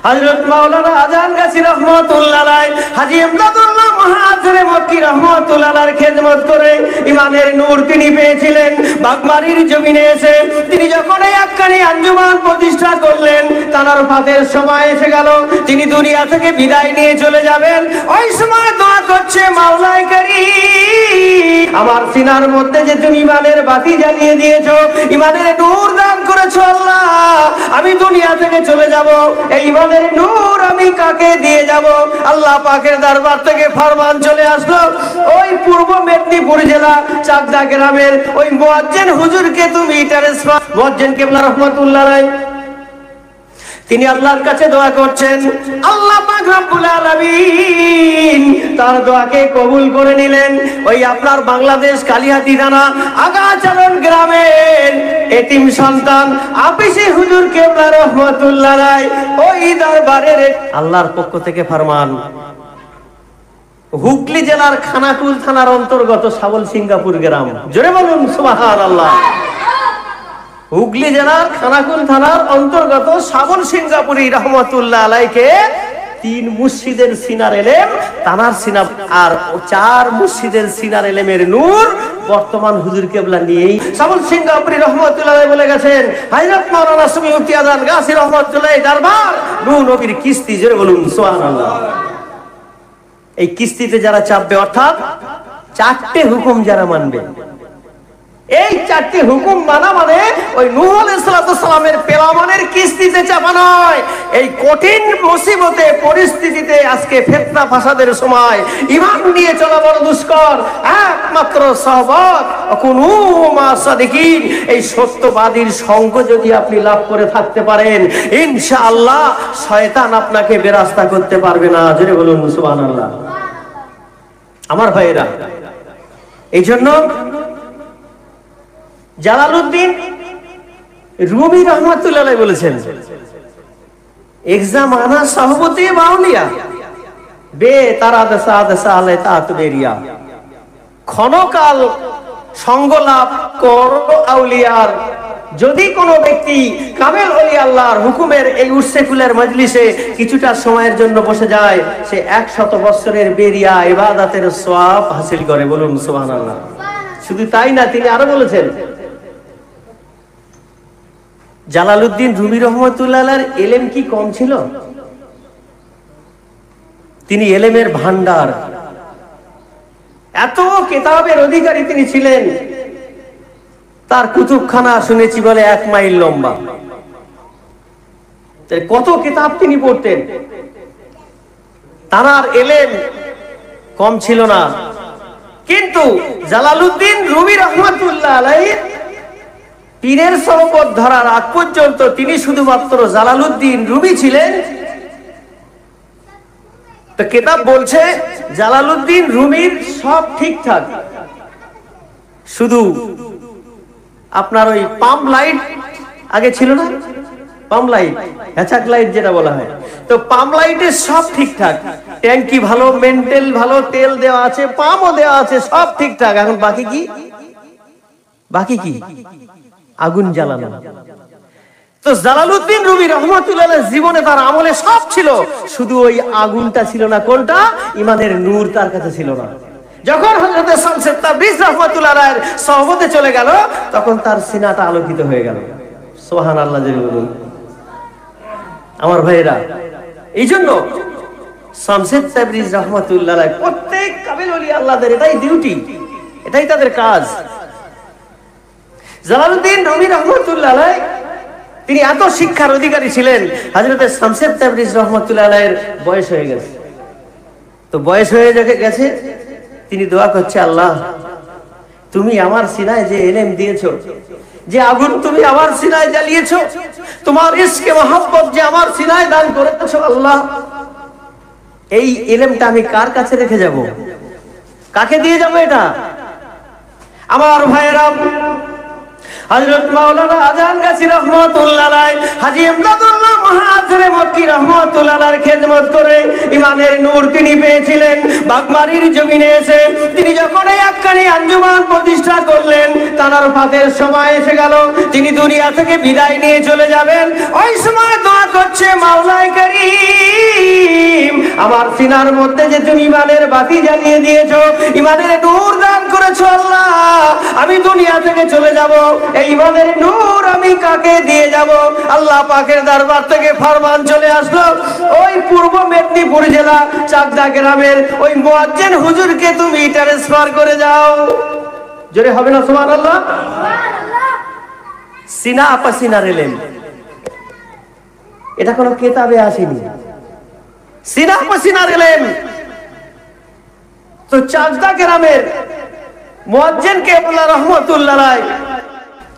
হযরত মাওলানা আজান গাছী রহমাতুল্লাহ আলাইহি, হাজী ইমদাদুল্লাহ মুহাজিরে মক্কি রহমাতুল্লাহ আলাইহির খেদমত করে ইমানের নূর তিনি পেয়েছিলেন। বাগমারীর জমিনে এসে তিনি যখন এই আক্কানি আঞ্জুমান প্রতিষ্ঠা করলেন, তানার ফাতের সময় এসে গেল, তিনি দুনিয়া থেকে বিদায় নিয়ে চলে যাবেন। ওই সময় দোয়া করছে, মাওলাই কারীম, আমার সিনার মধ্যে যে তুমি ইমানের বাতি জ্বালিয়ে দিয়েছো, ইমানের নূর দান করেছো আল্লাহ, আমি দুনিয়া থেকে চলে যাব, এই ইমানের নূর আমি কাকে দিয়ে যাব? আল্লাহ পাকের দরবার থেকে ফরমান চলে আসলো, ওই পূর্ব মেদিনীপুর জেলা চাকদা গ্রামের ওই মুয়াজ্জিন হুজুরকে তুমি ট্রান্সফার। মুয়াজ্জিন কিবলা রাহমাতুল্লাহ আলাইহি তিনি আল্লাহর কাছে দোয়া করছেন, আল্লাহ পাক রব্বুল আলামিন তার দোয়াকে কবুল করে নিলেন। ওই আপনার বাংলাদেশ কালিহাতী থানা আগাচারণ গ্রামের এতিম সন্তান আপিসি হুজুর কিবলা রাহমাতুল্লাহ আলাইহি ওই দরবারের আল্লাহর পক্ষ থেকে ফরমান, হুগলি জেলার খানাকুল থানার অন্তর্গত সাবল সিঙ্গাপুর গ্রাম, জোরে বলুন সুবহানাল্লাহ। হুগলি জেলার খানাকুল থানার অন্তর্গত সাবল সিঙ্গাপুরি রহমতুল্লাহ আলাইকে 3 মুর্শিদের সিনার এলেম, তানার সিনা আর 4 মুর্শিদের সিনার এলেমের নূর বর্তমান হুজুর কেবলা নিয়েই সাবল সিঙ্গাপুরি রহমতুল্লাহ আলাইহি বলে গেছেন, হযরত মাওলানা সুমিউতি আজান গাছী রহমতুল্লাহ দরবার নূর নবীর কিস্তি, জোরে বলুন সুবহানাল্লাহ। এই কিস্তিতে যারা চাপবে, অর্থাৎ 4টে হুকুম যারা মানবে, এই 4টি হুকুম মানা মানে ওই নূহ আলাইহিস সালামের পেলামানের কিস্তিতে চাপা নয়। এই কঠিন মুসিবতে পরিস্থিতিতে আজকে ফিতনা ফাসাদের সময় ঈমান নিয়ে চলা বড় দুষ্কর। একমাত্র সাহাবাত কুনু মা সাদিকিন, এই সত্যবাদীর সঙ্গ যদি আপনি লাভ করে থাকতে পারেন, ইনশাআল্লাহ শয়তান আপনাকে বেরাস্তা করতে পারবে না। জোরে বলুন সুবহানাল্লাহ। আমার ভাইয়েরা, এই জন্য জালালউদ্দিন রুমি রহমাতুল্লাহ আলাইহি বলেছেন, এক্সাম আনা সাহবতে বাউলিয়া বে তারা দসা দসা আলে তাতবেরিয়া, ক্ষণকাল সঙ্গ লাভ করো আউলিয়ার। যদি কোনো ব্যক্তি কামেল ওলি আল্লাহর হুকুমের এই উর্সেকুলের মজলিসে কিছুটা সময়ের জন্য বসে যায়, সে 100 বছরের বেরিয়া ইবাদতের সওয়াব হাসিল করে। বলুন সুবহানাল্লাহ। শুধু তাই না, তিনি আরো বলেছেন, জালালউদ্দিন রুমি রহমাতুল্লাহ আলাইহির ইলম কি কম ছিল? তিনি ইলমের ভান্ডার, এত কিতাবের অধিকারী তিনি ছিলেন। তার কুতুবখানা শুনেছি বলে 1 মাইল লম্বা। কত কিতাব তিনি পড়তেন। তার ইলম কম ছিল না, কিন্তু জালালউদ্দিন রুমি রহমাতুল্লাহ আলাইহি পীরের সহবত ধরার আগ পর্যন্ত তিনি শুধুমাত্র জালালউদ্দিন রুমি ছিলেন। তো কিতাব বলছে জালালউদ্দিন রুমির সব ঠিকঠাক, শুধু আপনার ওই পাম্প লাইট আগে ছিল না, পাম্প লাইট, হ্যাচাক লাইট যেটা বলা হয়, তো পাম্প লাইটের সব ঠিকঠাক, ট্যাঙ্কি ভালো, মেন্টেল ভালো, তেল দেওয়া আছে, পাম্পও দেওয়া আছে, সব ঠিকঠাক। এখন বাকি কি? বাকি কি? আগুন জ্বালানো। তো জালালউদ্দিন রুমি রহমাতুল্লাহ আলাইহির জীবনে তার আমলে সব ছিল, শুধু ওই আগুনটা ছিল না। কোনটা? ইমানের নূর তার কাছে ছিল না। যখন হযরত শামসুত তাবরিজ রাহমাতুল্লাহ আলাইহির সহবতে চলে গেল, তখন তার সিনাটা আলোকিত হয়ে গেল। সুবহানাল্লাহ জেনে বলুন আমার ভাইরা। এই জন্য শামসুত তাবরিজ রাহমাতুল্লাহ আলাইহি প্রত্যেক কামিল ওলি আল্লাহদের এটাই ডিউটি, এটাই তাদের কাজ। জালালউদ্দিন রুমি রহমাতুল্লাহ আলাইহি তিনি এত শিক্ষার অধিকারী ছিলেন, হযরত শামসুত তাবরিজ রাহমাতুল্লাহ আলাইহির বয়স হয়ে গেছে। তো বয়স হয়ে গেছে, তিনি দোয়া করছে, আল্লাহ তুমি আমার সিনায় যে ইলম দিয়েছো, যে আগুন তুমি আমার সিনায় জ্বালিয়েছো, তোমার ইশকে মহব্বত যে আমার সিনায় দান করেছো, আল্লাহ এই ইলমটা আমি কার কাছে রেখে যাব? কাকে দিয়ে যাব এটা? আমার ভাইয়েরা, হযরত মাওলানা আজান গাছী রহমাতুল্লাহ আলাইহি, হাজী ইমদাদুল্লাহ মুহাজিরে মক্কি রহমাতুল্লাহ আলাইহির খেদমত করে ইমানের নূর তিনি পেয়েছিলেন। বাগমারীর জমিনে এসে তিনি যখন এই আক্কানি আঞ্জুমান প্রতিষ্ঠা করলেন, তানার ফাতের সময় এসে গেল, তিনি দুনিয়া থেকে বিদায় নিয়ে চলে যাবেন। ওই সময় দোয়া করছে, মাওলাই কারীম, আমার সিনার মধ্যে যে তুমি ইমানের বাতি জ্বালিয়ে দিয়েছো, ইমানের নূর দান করেছো আল্লাহ, আমি দুনিয়া থেকে চলে যাব, এই ইমানের নূর আমি কাকে দিয়ে যাব? আল্লাহ পাকের দরবার থেকে ফরমান চলে আসলো, ওই পূর্ব মেদিনীপুর জেলা চাকদা গ্রামের ওই মুয়াজ্জিন হুজুরকে তুমি ট্রান্সফার করে যাও। জোরে হবে না সুবহানাল্লাহ? সিনা আপা সিনার এলেন, এটা কোনো কিতাবে আসেনি। সিনা আপা সিনার এলেন তো চাকদা গ্রামের মুয়াজ্জিন কেবলা রহমাতুল্লাহ আলাইহি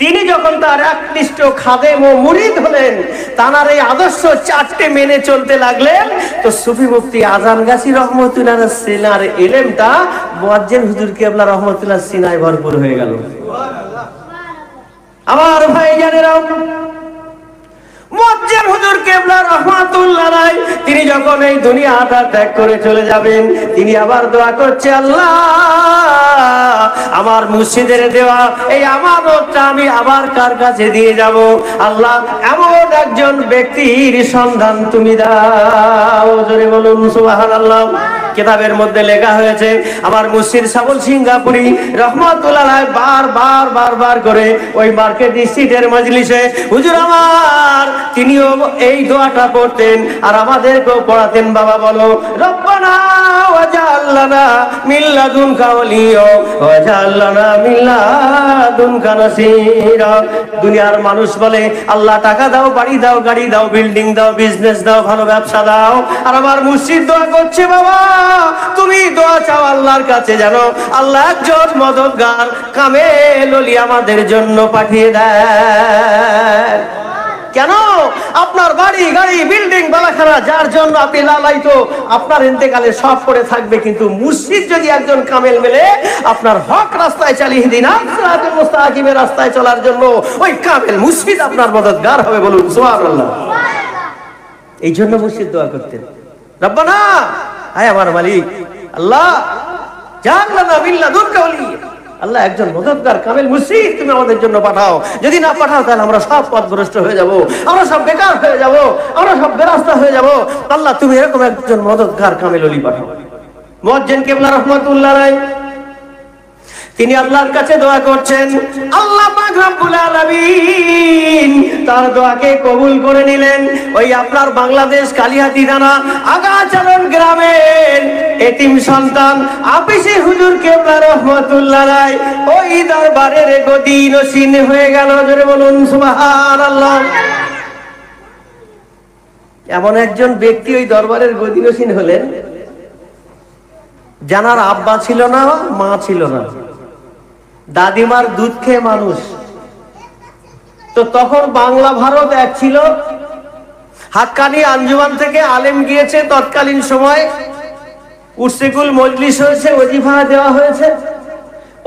তিনি যখন তার একনিষ্ঠ খাদেম ও মুরিদ হলেন, তার এই আদর্শ চারটে মেনে চলতে লাগলেন, তো সুফি মুফতি আজান গাছি রহমতুল্লাহ সিনার ইলমটা মুয়াজ্জিন হুজুর কেবলা রহমতুল্লাহ সিনায় ভরপুর হয়ে গেল। আমার ভাইজানেরা, মুয়াজ্জিন হুজুর কেবলা রহমাতুল্লাহ আলাইহি তিনি যখন এই দুনিয়াটা ত্যাগ করে চলে যাবেন, তিনি আবার দোয়া করছে, আল্লাহ আমার মুর্শিদের দেওয়া এই আমানতটা আমি আবার কার কাছে দিয়ে যাব? আল্লাহ এমন একজন ব্যক্তির সন্ধান তুমি দাও। জোরে বলুন সুবহানাল্লাহ। কিতাবের মধ্যে লেখা হয়েছে, আমার মুর্শিদ সাবল সিঙ্গাপুরি রহমাতুল্লাহ আলাইহি বারবার করে ওই মার্কেট স্ট্রিটের মজলিসে হুজুর আমার তিনিও এই দোয়াটা পড়তেন আর আমাদেরকেও পড়াতেন। বাবা বলো, রব্বানা ওয়াজআল লানা মিন লাদুনকা ওয়ালিয়্যা ওয়াজআল লানা মিন লাদুনকা নাসীরা। দুনিয়ার মানুষ বলে আল্লাহ টাকা দাও, বাড়ি দাও, গাড়ি দাও, বিল্ডিং দাও, বিজনেস দাও, ভালো ব্যবসা দাও। আর আমার মুর্শিদ দোয়া করছে, বাবা তুমি দোয়া চাও আল্লাহর কাছে, জানো আল্লাহ একজন মদদগার কামেল ওলি আমাদের জন্য পাঠিয়ে দেয়। কেন? আপনার বাড়ি গাড়ি বিল্ডিং বালাখানা যার জন্য আপনি লালায়িত, আপনার ইন্তেকালে সব পড়ে থাকবে, কিন্তু মুর্শিদ যদি একজন কামেল মেলে আপনার হক রাস্তায় চালিয়ে দিন, সিরাতুল মুস্তাকিমের রাস্তায় চলার জন্য ওই কামেল মুর্শিদ আপনার মদদগার হবে। বলুন সুবহানাল্লাহ। এই জন্য মুর্শিদ দোয়া করতেন, রব্বানা হায় আমার মালিক আল্লাহ জাআল লানা মিন লাদুনকা ওয়ালিয়্যা, আল্লাহ একজন মদদগার কামেল মুর্শিদ তুমি আমাদের জন্য পাঠাও। যদি না পাঠাও তাহলে আমরা সব পথভ্রষ্ট হয়ে যাব, আমরা সব বেকার হয়ে যাব, আমরা সব বেরাস্তা হয়ে যাব। আল্লাহ তুমি এরকম একজন মদদগার কামেল ওলি পাঠাও। মুয়াজ্জিন কেবলা রাহমাতুল্লাহ আলাইহি তিনি আল্লাহর কাছে দোয়া করছেন, আল্লাহ পাক রব্বুল আলামিন তার দোয়াকে কবুল করে নিলেন। ওই আপনার বাংলাদেশ কালিহাতি থানা আগাচারণ গ্রামের এতিম সন্তান আপিসি হুজুর কেবলা রহমাতুল্লাহ আলাইহি ওই দরবারের গদি নসীন হয়ে গেল। জোরে বলুন সুবহানাল্লাহ। এমন একজন ব্যক্তি ওই দরবারের গদি নসীন হলেন, জানার আব্বা ছিল না, মা ছিল না, দাদিমার দুধ খেয়ে মানুষ। তো তখন বাংলা ভারত এক ছিল, হাক্কানি আঞ্জুমান থেকে আলেম গিয়েছে, তৎকালীন সময় উর্সিকুল মজলিস হয়েছে, ওজিফা দেওয়া হয়েছে।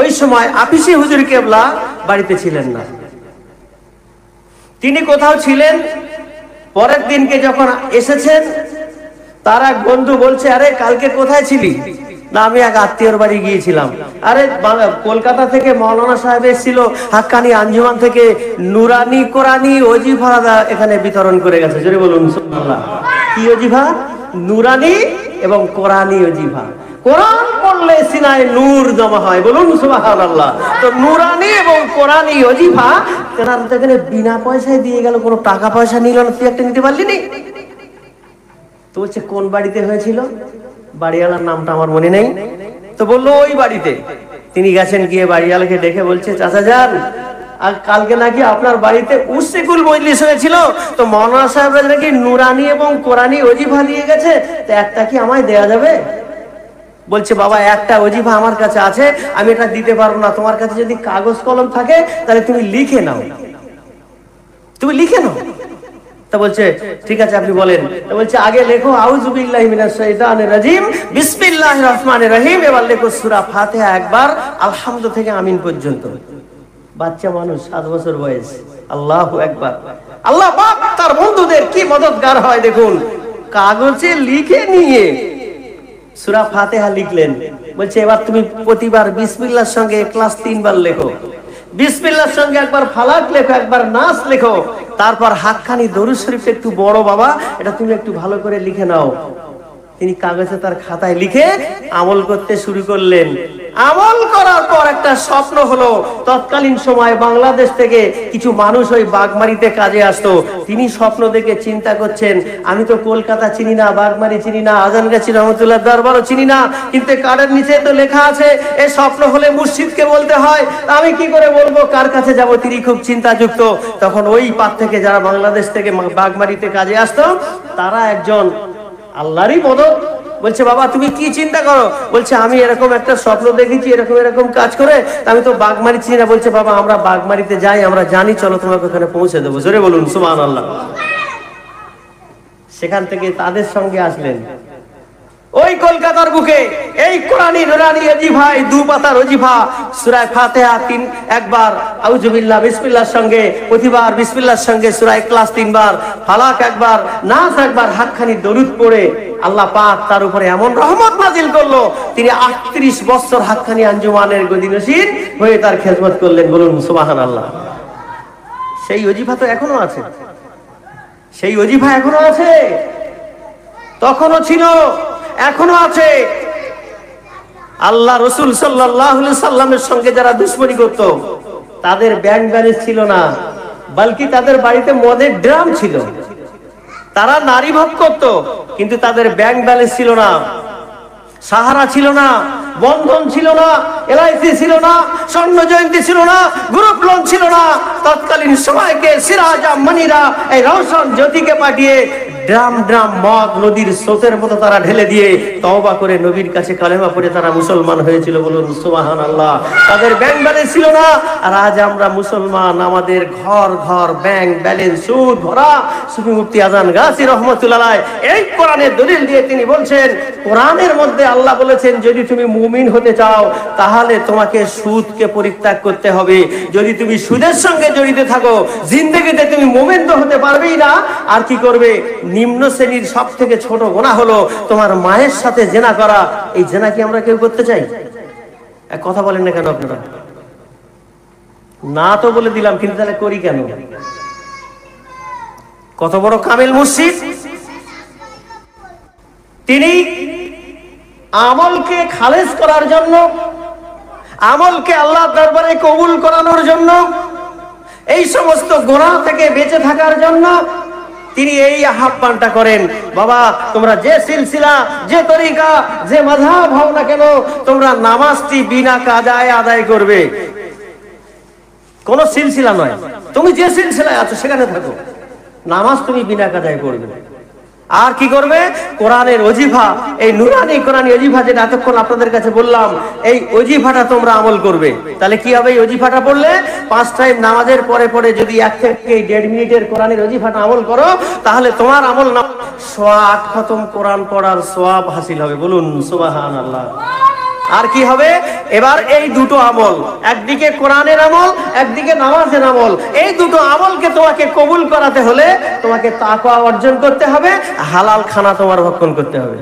ওই সময় আপিসি হুজুর কেবলা বাড়িতে ছিলেন না, তিনি কোথাও ছিলেন। পরের দিনকে যখন এসেছেন, তার এক বন্ধু বলছে, আরে কালকে কোথায় ছিলি? না আমি এক আত্মীয়র বাড়ি গিয়েছিলাম। আরে কলকাতা থেকে মৌলানা সাহেব এসেছিল, হাক্কানি আঞ্জুমান থেকে নুরানি কোরআনি ওজিফা এখানে বিতরণ করে গেছে। জোরে বলুন সুবহানাল্লাহ। কি ওজিফা? নুরানি এবং কোরআনি ওজিফা। কোরআন পড়লে সিনায় নূর জমা হয়। বলুন সুবহানাল্লাহ। তো নুরানি এবং কোরআনি ওজিফা তেনার এখানে বিনা পয়সায় দিয়ে গেল, কোনো টাকা পয়সা নিল না। তুই একটা নিতে পারলি নি? তো বলছে কোন বাড়িতে হয়েছিল? বাড়িওয়ালার নামটা আমার মনে নেই। তো বললো ওই বাড়িতে। তিনি গেছেন, গিয়ে বাড়িওয়ালাকে দেখে বলছে, চাচা যান, আর কালকে নাকি আপনার বাড়িতে উর্সিকুল মজলিস হয়েছিল, তো মৌলানা সাহেবরা নাকি নুরানি এবং কোরআনি ওজিফা দিয়ে গেছে, তো একটা কি আমায় দেয়া যাবে? বলছে, বাবা একটা ওজিফা আমার কাছে আছে, আমি এটা দিতে পারবো না, তোমার কাছে যদি কাগজ কলম থাকে তাহলে তুমি লিখে নাও, তুমি লিখে নাও। তা বলছে ঠিক আছে আপনি বলেন। তা বলছে আগে লেখো আউযু বিল্লাহি মিনাশ শাইতানির রাজিম বিসমিল্লাহির রহমানির রহিম, এবার লেখো সূরা ফাতিহা একবার, আলহামদু থেকে আমিন পর্যন্ত। বাচ্চা মানুষ, 7 বছর বয়স। আল্লাহু আকবার। আল্লাহ পাক তার বন্ধুদের কি মদদগার হয় দেখুন। কাগজে লিখে নিয়ে সূরা ফাতিহা লিখলেন। বলছে এবার তুমি প্রতিবার বিসমিল্লাহর সঙ্গে ইখলাস 3 বার লেখো, বিসমিল্লাহর সঙ্গে একবার ফালাক লেখো, একবার নাস লেখো, তারপর হাক্কানি দরুদ শরীফ একটু বড় বাবা, এটা তুমি একটু ভালো করে লিখে নাও। তিনি কাগজে তার খাতায় লিখে আমল করতে শুরু করলেন। আমল করার পর একটা স্বপ্ন হলো, তৎকালীন সময় বাংলাদেশ থেকে কিছু মানুষ ওই বাগমারিতে কাজে আসতো। তিনি স্বপ্ন দেখে চিন্তা করছেন, আমি তো কলকাতা চিনি না, বাগমারি চিনি না, আজানগাছি রহমতুল্লাহ দরবারও চিনি না, কিন্তু কার্ডের নিচে তো লেখা আছে এই স্বপ্ন হলে মুর্শিদকে বলতে হয়, আমি কি করে বলবো, কার কাছে যাব? তিনি খুব চিন্তাযুক্ত। তখন ওই পার থেকে যারা বাংলাদেশ থেকে বাগমারিতে কাজে আসতো, তারা একজন আল্লাহরই মদত বলছে, বাবা তুমি কি চিন্তা করো? বলছে আমি এরকম একটা স্বপ্ন দেখেছি, এরকম এরকম কাজ করে, আমি তো বাগমারি চিনি না। বলছে বাবা আমরা বাগমারিতে যাই, আমরা জানি, চলো তোমাকে ওখানে পৌঁছে দেবো। জোরে বলুন সুবহানাল্লাহ। সেখান থেকে তাদের সঙ্গে আসলেন ওই কলকাতার বুকে। এই কোরআনী নুরানি ওজিফা, এই 2 পাতার ওজিফা, সূরা ফাতিহা একবার, আউযু বিল্লাহ বিসমিল্লাহর সঙ্গে, প্রতিবার বিসমিল্লাহর সঙ্গে সূরা ইখলাস 3 বার, ফালাক একবার, নাস একবার, হাতখানি দরুদ পড়ে আল্লাহ পাক তার উপরে এমন রহমত নাজিল করলো, তিনি 38 বছর হাতখানি আঞ্জুমানের গদিনশীন হয়ে তার খেদমত করলেন। বলুন সুবহানাল্লাহ। সেই ওজিফা তো এখনো আছে, সেই ওজিফা এখনো আছে, তখনও ছিল, এখনো আছে। আল্লাহ রসুল সাল্লাল্লাহু আলাইহি সাল্লামের সঙ্গে যারা দুশমনি করত, তাদের ব্যাংক ব্যালেন্স ছিল না, বলকি তাদের বাড়িতে মদের ড্রাম ছিল। তারা নারী ভোগ করত, কিন্তু তাদের ব্যাংক ব্যালেন্স ছিল না, সাহারা ছিল না, বন্ধন ছিল না, এলআইসি ছিল না, স্বর্ণ জয়ন্তী ছিল না, গ্রুপ লোন ছিল না। তৎকালীন সময়কে সিরাজা মনিরা এই রওশন জ্যোতিকে পাঠিয়ে ড্রাম ড্রাম মদ নদীর স্রোতের মতো তারা ঢেলে দিয়ে তওবা করে নবীর কাছে কালেমা পড়ে তারা মুসলমান হয়েছিল। বলুন সুবহানাল্লাহ। তাদের ব্যাংক ব্যালেন্স ছিল না, আর আজ আমরা মুসলমান, আমাদের ঘর ঘর ব্যাংক ব্যালেন্স সুদ ভরা। সুফি মুফতি আজান গাছি রহমতুল্লাহ আলাইহি এই কোরআনের দলিল দিয়ে তিনি বলছেন, কোরআনের মধ্যে আল্লাহ বলেছেন যদি তুমি মুমিন হতে চাও তাহলে তোমাকে সুদকে পরিত্যাগ করতে হবে। যদি তুমি সুদের সঙ্গে জড়িত থাকো, জিন্দেগিতে তুমি মুমিন তো হতে পারবেই না। আর কি করবে? নিম্ন শ্রেণীর সব থেকে ছোট গুনাহ হলো তোমার মায়ের সাথে জেনা করা। এই জেনা কি আমরা কেউ করতে চাই? এক কথা বলেন না কেন আপনারা? না তো বলে দিলাম, কিন্তু তাহলে করি কেন? কত বড় কামিল মুর্শিদ তিনি! আমলকে খালেজ করার জন্য, আমলকে আল্লাহর দরবারে কবুল করানোর জন্য, এই সমস্ত গুনাহ থেকে বেঁচে থাকার জন্য তিনি এই আহ্বানটা করেন, বাবা তোমরা যে সিলসিলা, যে তরিকা, যে মাযহাব হও না কেন, তোমরা নামাজটি বিনা কাজায় আদায় করবে। কোন সিলসিলা নয়, তুমি যে সিলসিলায় আছো সেখানে থাকো, নামাজ তুমি বিনা কাজায় করবে। আর কি করবে? কোরআনের ওজিফা, এই নুরানি কোরআনি ওজিফা যেটা এতক্ষণ আপনাদের কাছে বললাম, এই ওজিফাটা তোমরা আমল করবে। তাহলে কি হবে? এই ওজিফাটা পড়লে 5 টাইম নামাজের পরে পরে যদি 1 থেকে 1.5 মিনিটের কোরআনের ওজিফাটা আমল করো, তাহলে তোমার আমল না 8 খতম কোরআন পড়ার সওয়াব হাসিল হবে। বলুন সুবহানাল্লাহ। আর কি হবে? এবার এই দুটো আমল, একদিকে কোরআনের আমল, একদিকে নামাজের আমল, এই দুটো আমলকে তোমাকে কবুল করাতে হলে তোমাকে তাকওয়া অর্জন করতে হবে, হালাল খানা তোমার ভক্ষণ করতে হবে।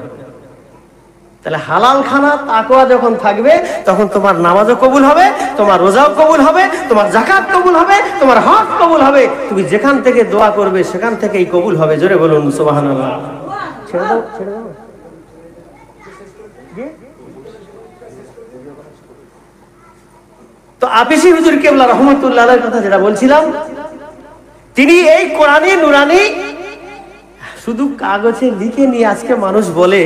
তাহলে হালাল খানা তাকওয়া যখন থাকবে, তখন তোমার নামাজও কবুল হবে, তোমার রোজাও কবুল হবে, তোমার যাকাত কবুল হবে, তোমার হজ কবুল হবে। তুমি যেখান থেকে দোয়া করবে সেখান থেকেই কবুল হবে। জোরে বলুন সুবহানাল্লাহ। ছেড়ে দাও, ছেড়ে দাও। তো আপিসি হুজুর কেবলা রহমতুল্লাহ আলাইহির কথা যেটা বলছিলাম, তিনি এই কোরআনী নুরানি শুধু কাগজে লিখে নিয়ে আজকে মানুষ বলে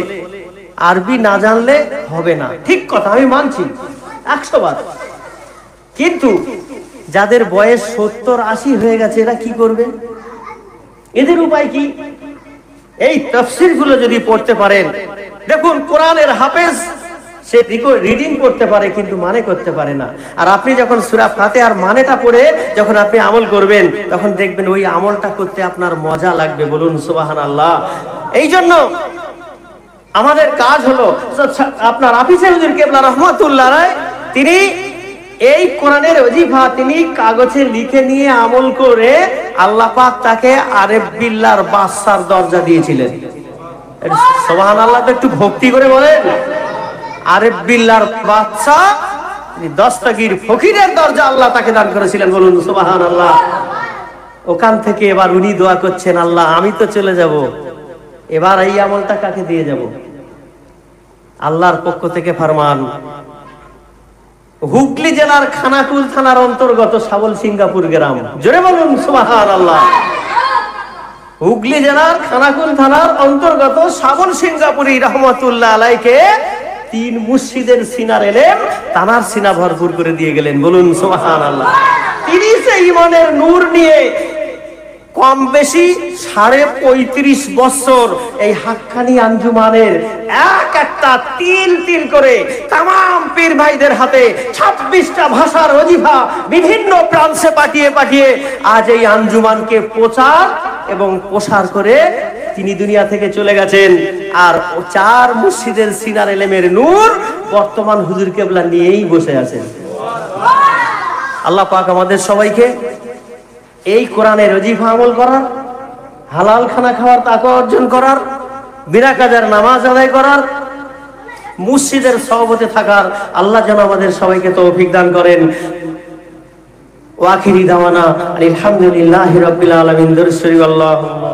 আরবি না জানলে হবে না। ঠিক কথা, আমি মানছি 100 বার। কিন্তু যাদের বয়স 70-80 হয়ে গেছে, এরা কি করবে? এদের উপায় কি? এই তাফসীর গুলো যদি পড়তে পারেন, দেখুন কোরআনের হাফেজ সে রিডিং করতে পারে কিন্তু মানে করতে পারে না। আর আপনি যখন সূরা ফাতিহার মানেটা পড়ে যখন আপনি আমল করবেন, তখন দেখবেন ওই আমলটা করতে আপনার মজা লাগবে। বলুন সুবহানাল্লাহ। এই জন্য আমাদের কাজ হলো, আপনার আপিসে হুজুর কেবলা রহমাতুল্লাহ আলাইহি তিনি এই কোরআনের ওজিফা তিনি কাগজে লিখে নিয়ে আমল করে আল্লাহ পাক তাকে আরেফ বিল্লাহর বাদশার দরজা দিয়েছিলেন। সুবহানাল্লাহ। তো একটু ভক্তি করে বলেন, আরেফ বিল্লাহর বাদশা, দস্তগীর ফকিরের দরজা আল্লাহ তাকে দান করেছিলেন। বলুন সুবহানাল্লাহ। ওখান থেকে এবার উনি দোয়া করছেন, আল্লাহ আমি তো চলে যাব, এবার এই আমলটা কাকে দিয়ে যাব? আল্লাহর পক্ষ থেকে ফরমান, হুগলি জেলার খানাকুল থানার অন্তর্গত সাবল সিঙ্গাপুর গ্রাম। জোরে বলুন সুবহানাল্লাহ। হুগলি জেলার খানাকুল থানার অন্তর্গত সাবল সিঙ্গাপুরি রহমতুল্লাহ আলাইকে 3 মুর্শিদের সিনার এলেম তানার সিনা ভরপুর করে দিয়ে গেলেন। বলুন সুবহানাল্লাহ। তিনি সেই ইমানের নূর নিয়ে কম বেশি 35.5 বছর এই হাক্কানি আঞ্জুমানের এক একটা তিল তিল করে তামাম পীর ভাইদের হাতে 26টা ভাষার ওজিফা বিভিন্ন প্রান্তে পাঠিয়ে পাঠিয়ে আজ এই আঞ্জুমানকে প্রচার এবং প্রসার করে তিনি দুনিয়া থেকে চলে গেছেন। আর 4 মুর্শিদের সিনার এলেমের নূর বর্তমান হুজুর কেবলা নিয়েই বসে আছেন। আল্লাহ পাক আমাদের সবাইকে এই কোরআনের ওজিফা আমল করার, হালাল খানা খাওয়ার তাকওয়া অর্জন করার, বিনা কাজার নামাজ আদায় করার, মুর্শিদের সহবতে থাকার আল্লাহ যেন আমাদের সবাইকে তৌফিক দান করেন। ওয়া আখিরি দাওয়ানা আলহামদুলিল্লাহি রাব্বিল আলামিন। দরুদ শরীফ। আল্লাহুম্মা